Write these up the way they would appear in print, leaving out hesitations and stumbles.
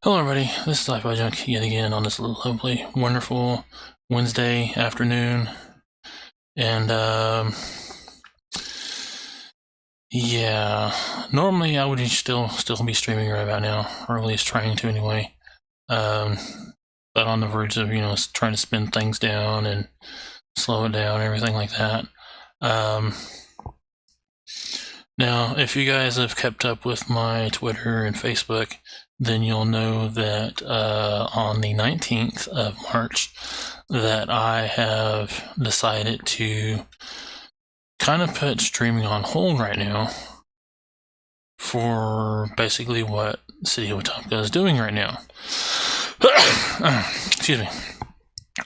Hello everybody, this is Life by Junk yet again on this lovely, wonderful Wednesday afternoon. And yeah, normally I would still be streaming right about now, or at least trying to anyway. But on the verge of, trying to spin things down and slow it down, everything like that. Now, if you guys have kept up with my Twitter and Facebook, then you'll know that on the 19th of March that I have decided to kind of put streaming on hold right now for basically what City of Wetumka is doing right now. Excuse me.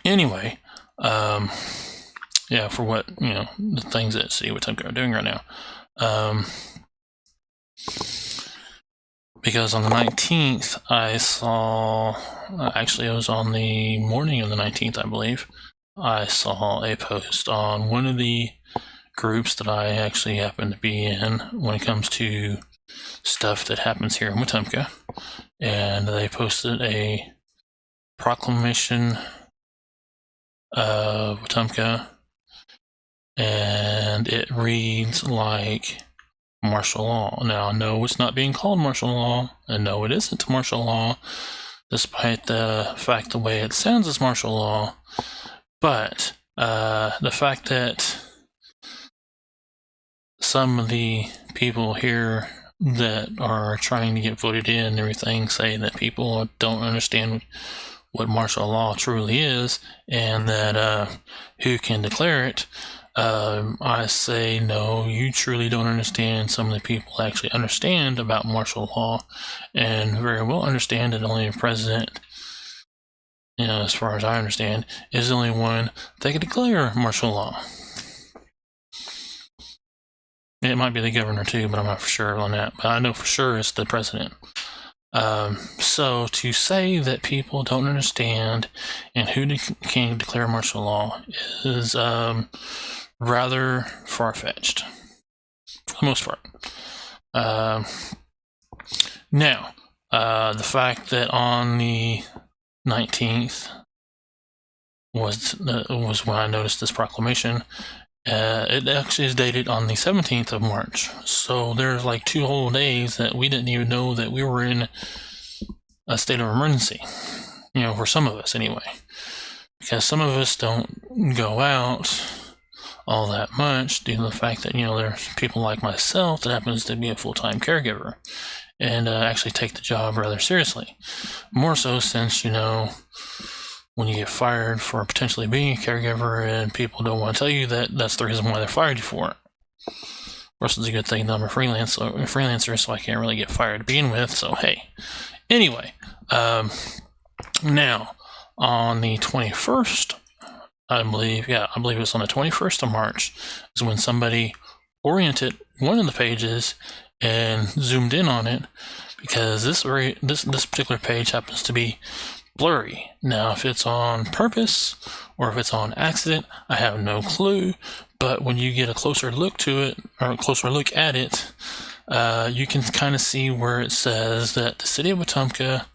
Anyway, yeah, for what, the things that City of Wetumka are doing right now. Because on the 19th, I saw, actually it was on the morning of the 19th, I believe, I saw a post on one of the groups that I actually happen to be in when it comes to stuff that happens here in Wetumka, and they posted a proclamation of Wetumka, and it reads like martial law. Now, no, it's not being called martial law, and no, it isn't martial law, despite the fact the way it sounds is martial law. But the fact that some of the people here that are trying to get voted in and everything say that people don't understand what martial law truly is, and that who can declare it, I say no, you truly don't understand. Some of the people actually understand about martial law and very well understand that only a president, as far as I understand, is the only one that can declare martial law. It might be the governor too, but I'm not for sure on that. But I know for sure it's the president. So to say that people don't understand and who can declare martial law is rather far-fetched, for the most part. Now, the fact that on the 19th was when I noticed this proclamation. It actually is dated on the 17th of March, so there's like 2 whole days that we didn't even know that we were in a state of emergency, for some of us anyway, because some of us don't go out all that much due to the fact that, there's people like myself that happens to be a full-time caregiver and actually take the job rather seriously. More so since, when you get fired for potentially being a caregiver and people don't want to tell you that, that's the reason why they fired you for it. Of course, it's a good thing that I'm a freelancer, so I can't really get fired to begin with, so hey. Anyway, now, on the 21st, I believe it was on the 21st of March, is when somebody oriented one of the pages and zoomed in on it, because this particular page happens to be blurry. Now, if it's on purpose or if it's on accident, I have no clue, but when you get a closer look to it, or a closer look at it, you can kind of see where it says that the City of Wetumka,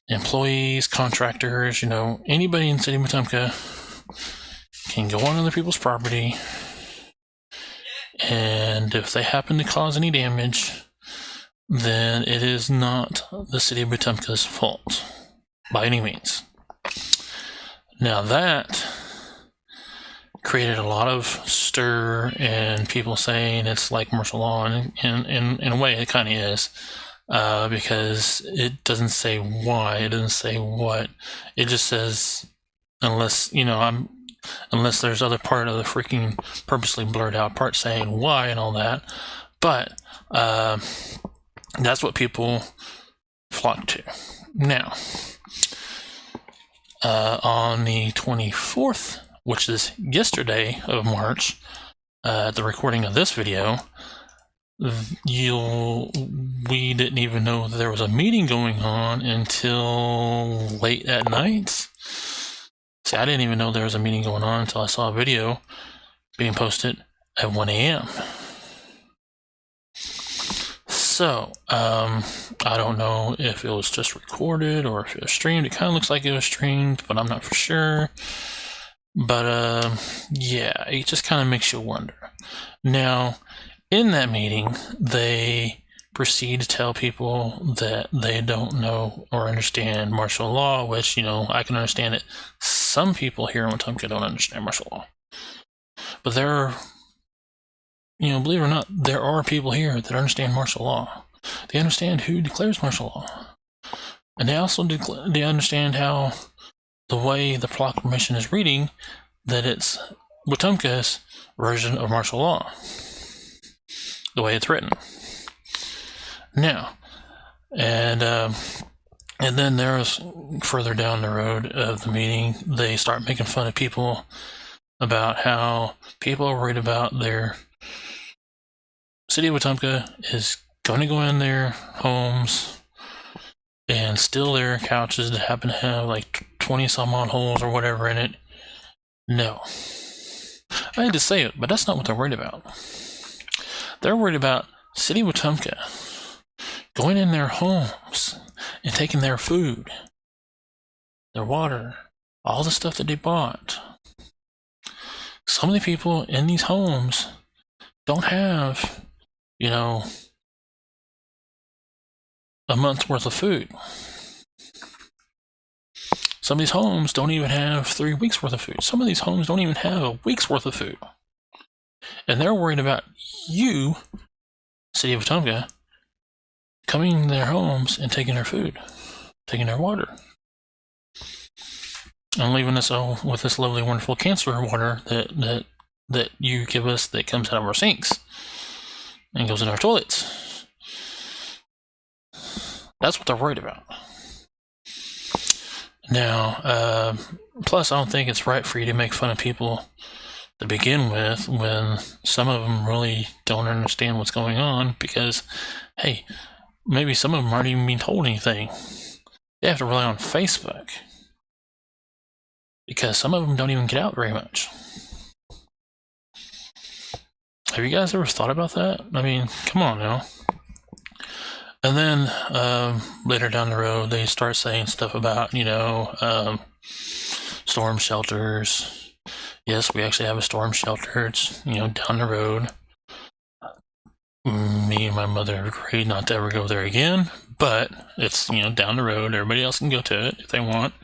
employees, contractors, anybody in the City of Wetumka can go on other people's property, and if they happen to cause any damage, then it is not the City of Wetumka's fault by any means. Now, that created a lot of stir and people saying it's like martial law, and in a way it kind of is, because it doesn't say why, it doesn't say what, it just says unless there's other part of the freaking purposely blurred out part saying why and all that. But that's what people flock to. Now, on the 24th, which is yesterday of March, the recording of this video, we didn't even know that there was a meeting going on until late at night. See, I didn't even know there was a meeting going on until I saw a video being posted at 1 a.m. So, I don't know if it was just recorded or if it was streamed. It kind of looks like it was streamed, but I'm not for sure. But, yeah, it just kind of makes you wonder. Now, in that meeting, they proceed to tell people that they don't know or understand martial law, which, I can understand it. Some people here in Wetumka don't understand martial law. But there are, believe it or not, there are people here that understand martial law. They understand who declares martial law. And they also they understand how the way the proclamation is reading, that it's Wetumka's version of martial law. The way it's written. Now, and then there's further down the road of the meeting, they start making fun of people about how people are worried about their City of Wetumka is going to go in their homes and steal their couches that happen to have like 20 some odd holes or whatever in it. No. I hate to say it, but that's not what they're worried about. They're worried about City of Wetumka going in their homes and taking their food, their water, all the stuff that they bought. Some of the people in these homes don't have, a month's worth of food. Some of these homes don't even have 3 weeks worth of food. Some of these homes don't even have a week's worth of food. And they're worried about you, City of Wetumka, coming to their homes and taking their food, taking their water. And leaving us all with this lovely, wonderful cancer water that you give us that comes out of our sinks and goes in our toilets. That's what they're worried about. Now, plus I don't think it's right for you to make fun of people to begin with when some of them really don't understand what's going on, because, hey, maybe some of them aren't even being told anything. They have to rely on Facebook, because some of them don't even get out very much. Have you guys ever thought about that? I mean, come on now. And then later down the road, they start saying stuff about, storm shelters. Yes, we actually have a storm shelter. It's, down the road. Me and my mother agreed not to ever go there again, but it's, down the road. Everybody else can go to it if they want.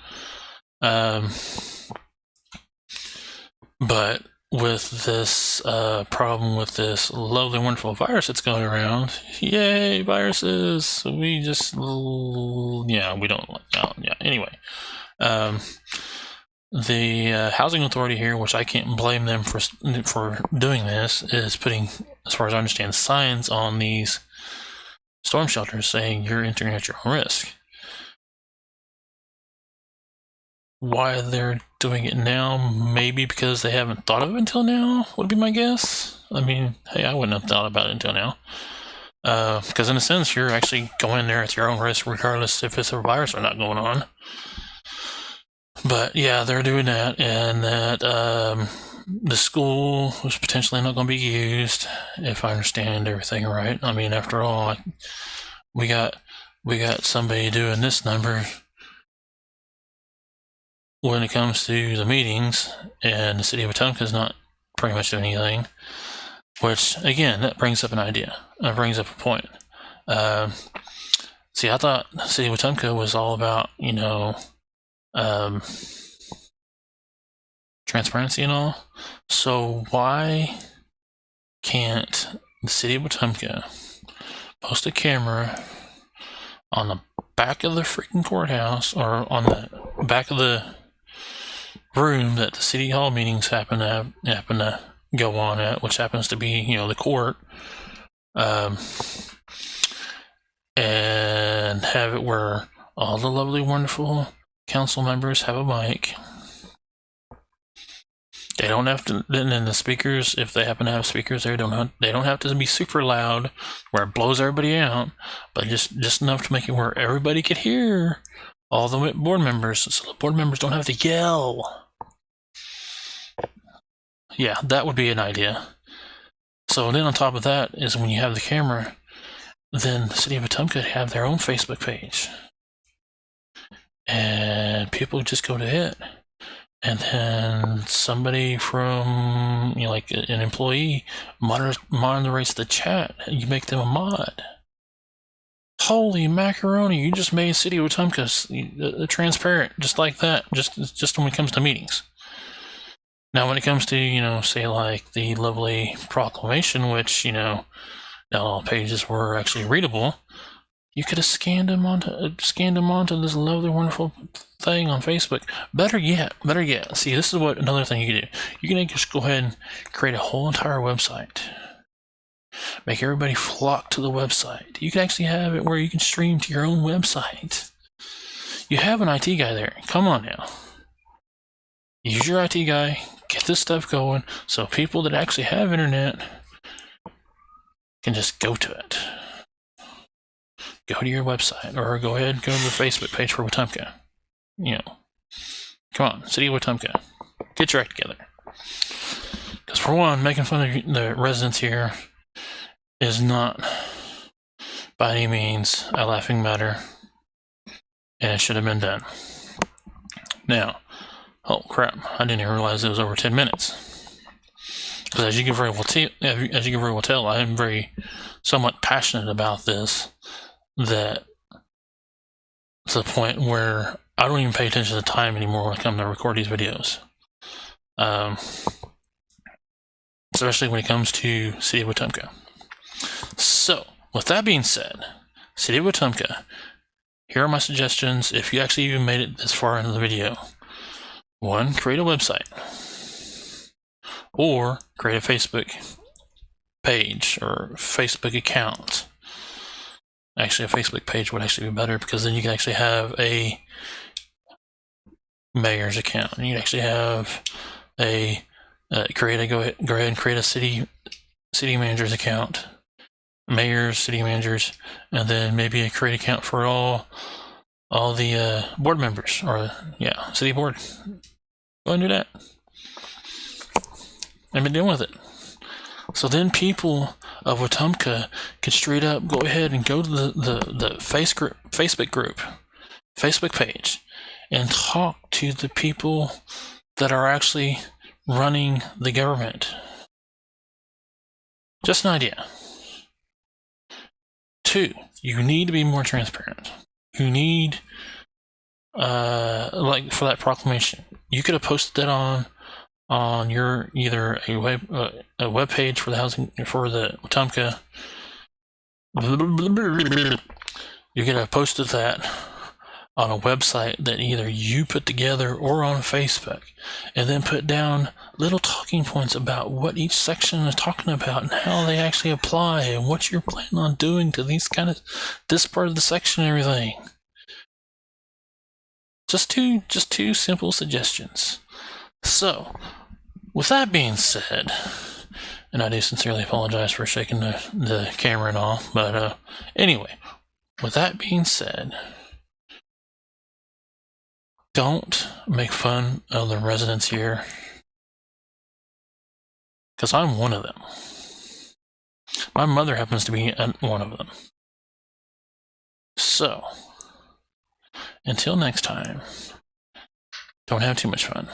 But with this problem with this lovely, wonderful virus that's going around, yay, viruses! We just, we don't like that. Yeah, anyway. The housing authority here, which I can't blame them for doing this, is putting, as far as I understand, signs on these storm shelters saying you're entering at your own risk. Why they're doing it now, maybe because they haven't thought of it until now, would be my guess. I mean, hey, I wouldn't have thought about it until now. Because in a sense, you're actually going there at your own risk, regardless if it's a virus or not going on. But yeah, they're doing that, and that the school was potentially not going to be used, if I understand everything right. I mean, after all, we got somebody doing this number when it comes to the meetings, and the City of Wetumka is not pretty much doing anything. Which, again, that brings up an idea. That brings up a point. See, I thought the City of Wetumka was all about, transparency and all. So why can't the City of Wetumka post a camera on the back of the freaking courthouse, or on the back of the room that the city hall meetings happen to go on at, which happens to be, the court, and have it where all the lovely, wonderful council members have a mic. They don't have to. Then the speakers, if they happen to have speakers there, they don't have to be super loud where it blows everybody out, but just enough to make it where everybody could hear all the board members, so the board members don't have to yell. Yeah, that would be an idea. So then on top of that is when you have the camera, then the City of Wetumka could have their own Facebook page. And people just go to it. And then somebody from, like an employee, moderates the chat. You make them a mod. Holy macaroni! You just made City of Wetumka transparent, just like that. Just when it comes to meetings. Now, when it comes to say like the lovely proclamation, which not all pages were actually readable, you could have scanned them onto this lovely, wonderful thing on Facebook. Better yet. See, this is what another thing you can do. You can just go ahead and create a whole entire website. Make everybody flock to the website. You can actually have it where you can stream to your own website. You have an IT guy there. Come on now. Use your IT guy. Get this stuff going so people that actually have internet can just go to it. Go to your website, or go ahead and go to the Facebook page for Wetumka. Come on, City of Wetumka. Get your act together. Because for one, making fun of the residents here is not by any means a laughing matter, and it should have been done. Now, oh crap, I didn't even realize it was over 10 minutes. Because as you can very well tell, I am somewhat passionate about this, that to the point where I don't even pay attention to the time anymore when I come to record these videos. Especially when it comes to City of Wetumka. So, with that being said, City of Wetumka, here are my suggestions if you actually even made it this far into the video. 1, create a website. Or create a Facebook page or Facebook account. Actually, a Facebook page would actually be better, because then you can actually have a mayor's account. And you can actually have a go ahead and create a city manager's account, mayors, city managers, and then maybe a create account for all the board members, or city board. Go and do that. I've been dealing with it. So then people of Wetumka can straight up go ahead and go to the Facebook group, Facebook page, and talk to the people that are actually running the government. Just an idea. 2, you need to be more transparent. You need, like for that proclamation, you could have posted that on your either a web page for the Wetumka. You could have posted that on a website that either you put together or on Facebook, and then put down little talking points about what each section is talking about and how they actually apply and what you're planning on doing to this part of the section and everything. Just two simple suggestions. So, with that being said, and I do sincerely apologize for shaking the camera and all, but anyway, with that being said, don't make fun of the residents here, because I'm one of them. My mother happens to be one of them. So, until next time, don't have too much fun.